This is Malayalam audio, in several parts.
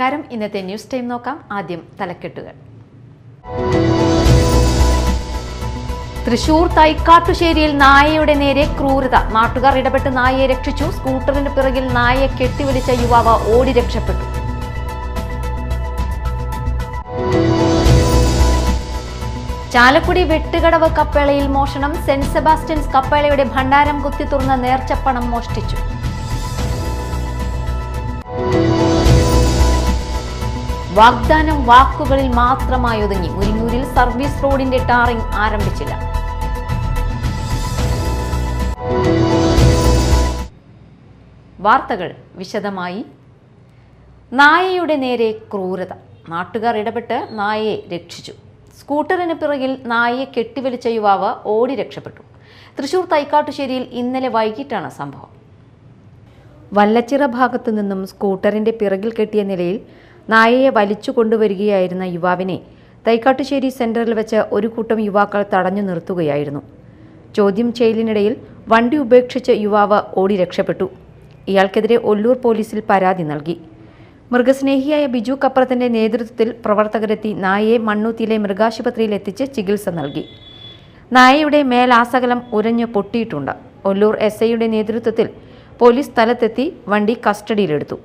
നമസ്കാരം. ഇന്നത്തെ ന്യൂസ് ടൈം നോക്കാം. ആദ്യം തലക്കെട്ടുകൾ. തൃശൂർ തൈക്കാട്ടുശ്ശേരിയിൽ നായയുടെ നേരെ ക്രൂരത. നാട്ടുകാർ ഇടപെട്ട് നായയെ രക്ഷിച്ചു. സ്കൂട്ടറിന് പിറകിൽ നായയെ കെട്ടിവലിച്ച യുവാവ് ഓടി രക്ഷപ്പെട്ടു. ചാലക്കുടി വെട്ടുകടവ് കപ്പേളയിൽ മോഷണം. സെന്റ് സെബാസ്റ്റ്യൻസ് കപ്പേളയുടെ ഭണ്ഡാരം കുത്തി തുറന്ന് നേർച്ചപ്പണം മോഷ്ടിച്ചു. വാഗ്ദാനം വാക്കുകളിൽ മാത്രമായി ഒതുങ്ങി. മുരിങ്ങൂരിൽ സർവീസ് റോഡിന്റെ ടാറിംഗ് ആരംഭിച്ചില്ല. വാർത്തകൾ വിശദമായി. നായയുടെ നേരെ ക്രൂരത. നാട്ടുകാർ ഇടപെട്ട് നായയെ രക്ഷിച്ചു. സ്കൂട്ടറിന് പിറകിൽ നായയെ കെട്ടിവലിച്ച യുവാവ് ഓടി രക്ഷപ്പെട്ടു. തൃശൂർ തൈക്കാട്ടുശ്ശേരിയിൽ ഇന്നലെ വൈകിട്ടാണ് സംഭവം. വല്ലച്ചിറ ഭാഗത്തു നിന്നും സ്കൂട്ടറിന്റെ പിറകിൽ കെട്ടിയ നിലയിൽ നായയെ വലിച്ചു കൊണ്ടുവരികയായിരുന്ന യുവാവിനെ തൈക്കാട്ടുശ്ശേരി സെന്ററിൽ വെച്ച് ഒരു കൂട്ടം യുവാക്കൾ തടഞ്ഞു നിർത്തുകയായിരുന്നു. ചോദ്യം ചെയ്യലിനിടയിൽ വണ്ടി ഉപേക്ഷിച്ച് യുവാവ് ഓടി രക്ഷപ്പെട്ടു. ഇയാൾക്കെതിരെ ഒല്ലൂർ പോലീസിൽ പരാതി നൽകി. മൃഗസ്നേഹിയായ ബിജു കപ്രത്തിന്റെ നേതൃത്വത്തിൽ പ്രവർത്തകരെത്തി നായയെ മണ്ണൂത്തിയിലെ മൃഗാശുപത്രിയിൽ എത്തിച്ച് ചികിത്സ നൽകി. നായയുടെ മേലാസകലം ഉരഞ്ഞു പൊട്ടിയിട്ടുണ്ട്. ഒല്ലൂർ SIയുടെ നേതൃത്വത്തിൽ പോലീസ് സ്ഥലത്തെത്തി വണ്ടി കസ്റ്റഡിയിലെടുത്തു.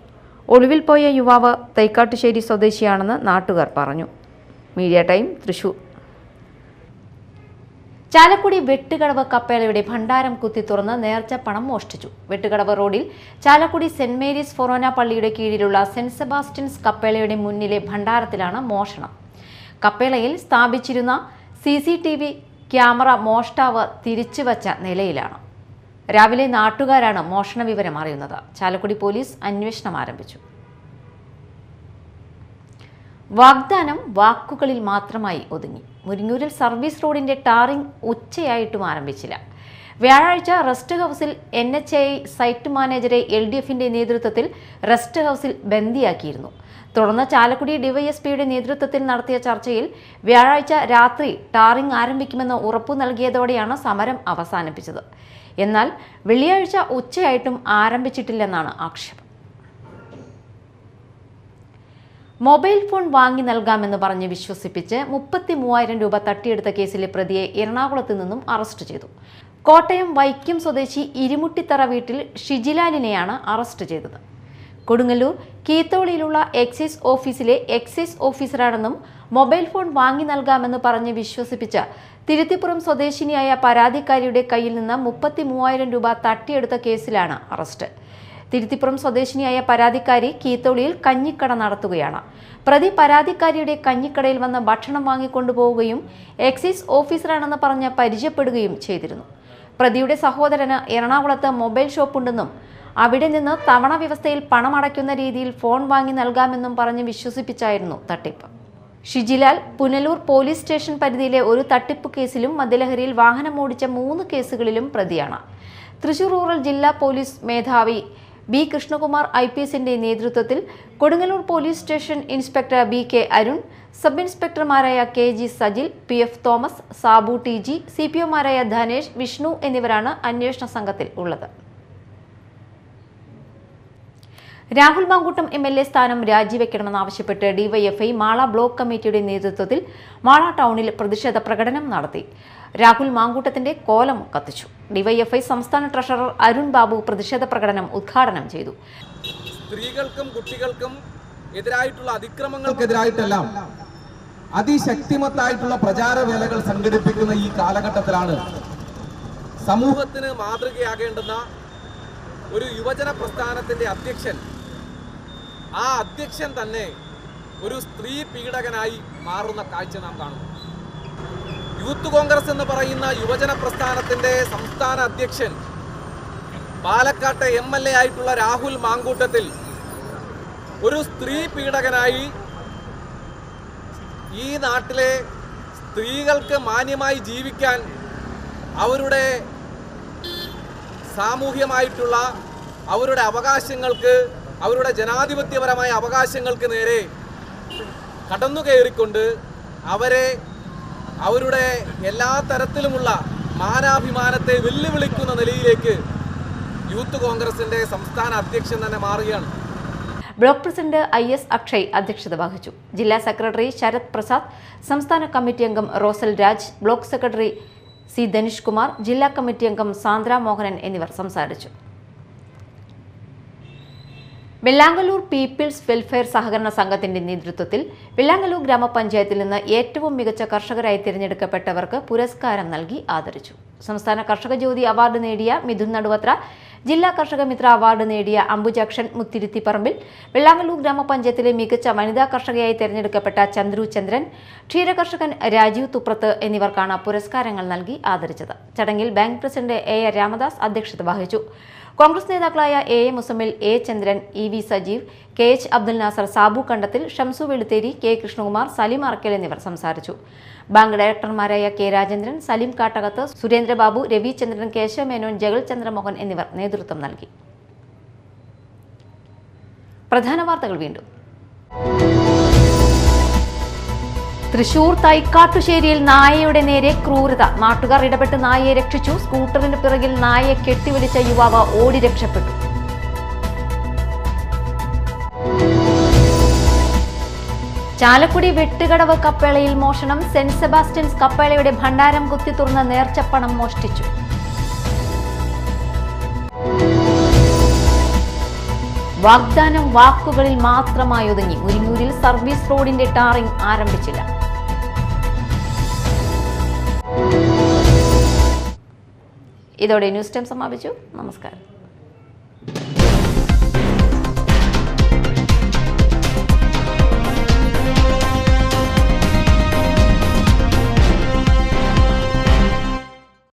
ഒളിവിൽ പോയ യുവാവ് തൈക്കാട്ടുശ്ശേരി സ്വദേശിയാണെന്ന് നാട്ടുകാർ പറഞ്ഞു. Media time, Thrissur. ചാലക്കുടി വെട്ടുകടവ് കപ്പേളയുടെ ഭണ്ഡാരം കുത്തി തുറന്ന് നേർച്ചപ്പണം മോഷ്ടിച്ചു. വെട്ടുകടവ് റോഡിൽ ചാലക്കുടി സെന്റ് മേരീസ് ഫൊറോന പള്ളിയുടെ കീഴിലുള്ള സെന്റ് സെബാസ്റ്റ്യൻസ് കപ്പേളയുടെ മുന്നിലെ ഭണ്ഡാരത്തിലാണ് മോഷണം. കപ്പേളയിൽ സ്ഥാപിച്ചിരുന്ന CCTV ക്യാമറ മോഷ്ടാവ് തിരിച്ചുവച്ച നിലയിലാണ്. രാവിലെ നാട്ടുകാരാണ് മോഷണ വിവരം അറിയുന്നത്. ചാലക്കുടി പോലീസ് അന്വേഷണം ആരംഭിച്ചു. വാഗ്ദാനം വാക്കുകളിൽ മാത്രമായി ഒതുങ്ങി. മുരിങ്ങൂരിൽ സർവീസ് റോഡിന്റെ ടാറിംഗ് ഉച്ചയായിട്ടും ആരംഭിച്ചില്ല. വ്യാഴാഴ്ച റെസ്റ്റ് ഹൗസിൽ NHI സൈറ്റ് മാനേജരെ LDFന്റെ നേതൃത്വത്തിൽ റെസ്റ്റ് ഹൗസിൽ ബന്ദിയാക്കിയിരുന്നു. തുടർന്ന് ചാലക്കുടി DYSPയുടെ നേതൃത്വത്തിൽ നടത്തിയ ചർച്ചയിൽ വ്യാഴാഴ്ച രാത്രി ടാറിംഗ് ആരംഭിക്കുമെന്ന് ഉറപ്പു നൽകിയതോടെയാണ് സമരം അവസാനിപ്പിച്ചത്. എന്നാൽ വെള്ളിയാഴ്ച ഉച്ചയായിട്ടും ആരംഭിച്ചിട്ടില്ലെന്നാണ് ആക്ഷേപം. മൊബൈൽ ഫോൺ വാങ്ങി നൽകാമെന്ന് പറഞ്ഞ് വിശ്വസിപ്പിച്ച് 33,000 രൂപ തട്ടിയെടുത്ത കേസിലെ പ്രതിയെ എറണാകുളത്ത് നിന്നും അറസ്റ്റ് ചെയ്തു. കോട്ടയം വൈക്കം സ്വദേശി ഇരുമുട്ടിത്തറ വീട്ടിൽ ഷിജിലാലിനെയാണ് അറസ്റ്റ് ചെയ്തത്. കൊടുങ്ങല്ലൂർ കീത്തോളിയിലുള്ള എക്സൈസ് ഓഫീസിലെ എക്സൈസ് ഓഫീസറാണെന്നും മൊബൈൽ ഫോൺ വാങ്ങി നൽകാമെന്ന് പറഞ്ഞ് വിശ്വസിപ്പിച്ച തിരുത്തിപ്പുറം സ്വദേശിനിയായ പരാതിക്കാരിയുടെ കയ്യിൽ നിന്ന് 33,000 രൂപ തട്ടിയെടുത്ത കേസിലാണ് അറസ്റ്റ്. തിരുത്തിപ്പുറം സ്വദേശിനിയായ പരാതിക്കാരി കീത്തോളിയിൽ കഞ്ഞിക്കട നടത്തുകയാണ്. പ്രതി പരാതിക്കാരിയുടെ കഞ്ഞിക്കടയിൽ വന്ന് ഭക്ഷണം വാങ്ങിക്കൊണ്ടുപോവുകയും എക്സൈസ് ഓഫീസറാണെന്ന് പറഞ്ഞ് പരിചയപ്പെടുകയും ചെയ്തിരുന്നു. പ്രതിയുടെ സഹോദരന് എറണാകുളത്ത് മൊബൈൽ ഷോപ്പുണ്ടെന്നും അവിടെ നിന്ന് തവണ വ്യവസ്ഥയിൽ പണമടയ്ക്കുന്ന രീതിയിൽ ഫോൺ വാങ്ങി നൽകാമെന്നും പറഞ്ഞ് വിശ്വസിപ്പിച്ചായിരുന്നു തട്ടിപ്പ്. ഷിജിലാൽ പുനലൂർ പോലീസ് സ്റ്റേഷൻ പരിധിയിലെ ഒരു തട്ടിപ്പ് കേസിലും മദ്യലഹരിയിൽ വാഹനം ഓടിച്ച 3 കേസുകളിലും പ്രതിയാണ്. തൃശൂർ റൂറൽ ജില്ലാ പോലീസ് മേധാവി B. കൃഷ്ണകുമാർ IPSന്റെ നേതൃത്വത്തിൽ Kodungallur police station inspector BK Arun, sub ഇൻസ്പെക്ടർമാരായ KG Sajil, PF Thomas, Sabu TG, CPOമാരായ ധനേഷ്, വിഷ്ണു എന്നിവരാണ് അന്വേഷണ സംഘത്തിൽ ഉള്ളത്. രാഹുൽ മാങ്കൂട്ടം MLA സ്ഥാനം രാജിവെക്കണമെന്നാവശ്യപ്പെട്ട് DYFI മാള ബ്ലോക്ക് കമ്മിറ്റിയുടെ നേതൃത്വത്തിൽ മാള ടൗണിൽ പ്രതിഷേധ പ്രകടനം നടത്തി. രാഹുൽ മാങ്കൂട്ടത്തിന്റെ കോലം കത്തിച്ചു. DYFI സംസ്ഥാന ട്രഷറർ അരുൺ ബാബു പ്രതിഷേധ പ്രകടനം ഉദ്ഘാടനം ചെയ്തു. സ്ത്രീകൾക്കും കുട്ടികൾക്കും എതിരായിട്ടുള്ള അതിക്രമങ്ങൾക്കെതിരായിട്ടെല്ലാം അതിശക്തിമത്തായിട്ടുള്ള പ്രചാരവേലകൾ സംഘടിപ്പിക്കുന്ന ഈ കാലഘട്ടത്തിലാണ് സമൂഹത്തിന് മാതൃകയാകേണ്ടുന്ന ഒരു യുവജന പ്രസ്ഥാനത്തിന്റെ അധ്യക്ഷൻ, ആ അധ്യക്ഷൻ തന്നെ ഒരു സ്ത്രീ പീഡകനായി മാറുന്ന കാഴ്ച നാം കാണുന്നു. യൂത്ത് കോൺഗ്രസ് എന്ന് പറയുന്ന യുവജന പ്രസ്ഥാനത്തിന്റെ സംസ്ഥാന അധ്യക്ഷൻ പാലക്കാട്ടെ MLA ആയിട്ടുള്ള രാഹുൽ മാങ്കൂട്ടത്തിൽ ഒരു സ്ത്രീ പീഡകനായി ഈ നാട്ടിലെ സ്ത്രീകൾക്ക് മാന്യമായി ജീവിക്കാൻ, അവരുടെ സാമൂഹ്യമായിട്ടുള്ള അവരുടെ അവകാശങ്ങൾക്ക്, അവരുടെ ജനാധിപത്യപരമായ അവകാശങ്ങൾക്ക് നേരെ കടന്നുകയറിക്കൊണ്ട് അവരെ അവരുടെ എല്ലാ തരത്തിലുമുള്ള മാനാഭിമാനത്തെ വെല്ലുവിളിക്കുന്ന നിലയിലേക്ക് യൂത്ത് കോൺഗ്രസിന്റെ സംസ്ഥാന അധ്യക്ഷൻ തന്നെ മാറുകയാണ്. ബ്ലോക്ക് പ്രസിഡന്റ് IS അക്ഷയ് അധ്യക്ഷത വഹിച്ചു. ജില്ലാ സെക്രട്ടറി ശരത് പ്രസാദ്, സംസ്ഥാന കമ്മിറ്റി അംഗം Rosell Raj, block secretary C. Dhanush Kumar, ജില്ലാ കമ്മിറ്റി അംഗം സാന്ദ്ര മോഹനൻ എന്നിവർ സംസാരിച്ചു. വെള്ളാങ്കല്ലൂർ പീപ്പിൾസ് വെൽഫെയർ സഹകരണ സംഘത്തിന്റെ നേതൃത്വത്തിൽ വെള്ളാങ്കല്ലൂർ ഗ്രാമപഞ്ചായത്തിൽ നിന്ന് ഏറ്റവും മികച്ച കർഷകരായി തിരഞ്ഞെടുക്കപ്പെട്ടവർക്ക് പുരസ്കാരം നൽകി ആദരിച്ചു. സംസ്ഥാന കർഷക ജ്യോതി അവാർഡ് നേടിയ മിഥുൻ നടുവത്ര, ജില്ലാ കർഷക മിത്ര അവാർഡ് നേടിയ അംബുജാക്ഷൻ മുത്തിരുത്തിപ്പറമ്പിൽ, വെള്ളാങ്കല്ലൂർ ഗ്രാമപഞ്ചായത്തിലെ മികച്ച വനിതാ കർഷകയായി തിരഞ്ഞെടുക്കപ്പെട്ട ചന്ദ്രു ചന്ദ്രൻ, ക്ഷീരകർഷകൻ രാജീവ് തുപ്രത്ത് എന്നിവർക്കാണ് പുരസ്കാരങ്ങൾ നൽകി ആദരിച്ചത്. ചടങ്ങിൽ ബാങ്ക് പ്രസിഡന്റ് AR രാമദാസ് അധ്യക്ഷത വഹിച്ചു. കോൺഗ്രസ് നേതാക്കളായ AA Muzammil, A. Chandran, EV Sajeev, KH Abdul Nasar, Sabu Kandathil, Shamsu Veluthery, K. Krishnakumar, Salim Arakkal എന്നിവർ സംസാരിച്ചു. ബാങ്ക് ഡയറക്ടർമാരായ K. രാജേന്ദ്രൻ, സലിം കാട്ടകത്ത്, സുരേന്ദ്രബാബു, രവിചന്ദ്രൻ, കേശവ മേനോൻ, ജഗൽ ചന്ദ്രമോഹൻ എന്നിവർ നേതൃത്വം നൽകി. പ്രധാന വാർത്തകൾ വീണ്ടും. തൃശൂർ തൈക്കാട്ടുശ്ശേരിയിൽ നായയുടെ നേരെ ക്രൂരത. നാട്ടുകാർ ഇടപെട്ട് നായയെ രക്ഷിച്ചു. സ്കൂട്ടറിന് പിറകിൽ നായയെ കെട്ടിവലിച്ച യുവാവ് ഓടി രക്ഷപ്പെട്ടു. ചാലക്കുടി വെട്ടുകടവ് കപ്പേളയിൽ മോഷണം. സെന്റ് സെബാസ്റ്റ്യൻസ് കപ്പേളയുടെ ഭണ്ഡാരം കുത്തി തുറന്ന് നേർച്ചപ്പണം മോഷ്ടിച്ചു. വാഗ്ദാനം വാക്കുകളിൽ മാത്രമായി ഒതുങ്ങി. മുരിങ്ങൂരിൽ സർവീസ് റോഡിന്റെ ടാറിംഗ് ആരംഭിച്ചില്ല. ഇതോടെ ന്യൂസ് ടൈം സമാപിച്ചു. നമസ്കാരം.